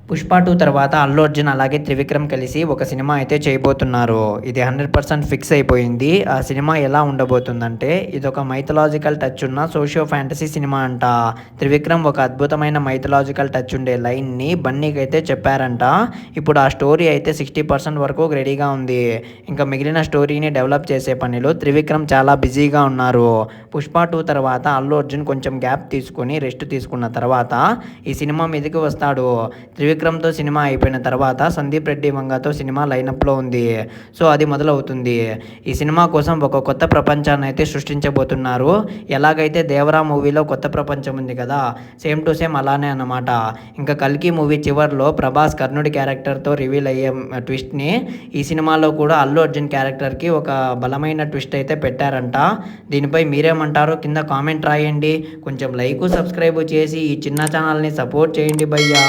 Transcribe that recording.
పుష్ప 2 తర్వాత అల్లు అర్జున్ అలాగే త్రివిక్రమ్ కలిసి ఒక సినిమా అయితే చేయబోతున్నారు. ఇది 100% ఫిక్స్ అయిపోయింది. ఆ సినిమా ఎలా ఉండబోతుందంటే ఇదొక మైథలాజికల్ టచ్ ఉన్న సోషియో ఫ్యాంటసీ సినిమా అంట. త్రివిక్రమ్ ఒక అద్భుతమైన మైథలాజికల్ టచ్ ఉండే లైన్‌ని బన్నీకైతే చెప్పారంట. ఇప్పుడు ఆ స్టోరీ అయితే 60% వరకు రెడీగా ఉంది. ఇంకా మిగిలిన స్టోరీని డెవలప్ చేసే పనిలో త్రివిక్రమ్ చాలా బిజీగా ఉన్నారు. పుష్ప 2 తర్వాత అల్లు అర్జున్ కొంచెం గ్యాప్ తీసుకొని రెస్ట్ తీసుకున్న తర్వాత ఈ సినిమా మీదకి వస్తాడు. త్రివిక్రమ్‌తో సినిమా అయిపోయిన తర్వాత సందీప్ రెడ్డి వంగతో సినిమా లైనప్‌లో ఉంది. సో, అది మొదలవుతుంది. ఈ సినిమా కోసం ఒక కొత్త ప్రపంచాన్నయితే సృష్టించబోతున్నారు. ఎలాగైతే 'దేవరా' మూవీలో కొత్త ప్రపంచం ఉంది కదా! సేమ్ టు సేమ్ అలానే అన్నమాట. ఇంకా 'కల్కి' మూవీ చివర్లో ప్రభాస్ కర్ణుడి క్యారెక్టర్‌తో రివీల్ అయ్యే ట్విస్ట్‌ని ఈ సినిమాలో కూడా అల్లు అర్జున్ క్యారెక్టర్‌కి ఒక బలమైన ట్విస్ట్ అయితే పెట్టారంట. దీనిపై మీరేమంటారో కింద కామెంట్ రాయండి. కొంచెం లైకు, సబ్స్క్రైబు చేసి ఈ చిన్న ఛానల్‌ని సపోర్ట్ చేయండి భయ్యా.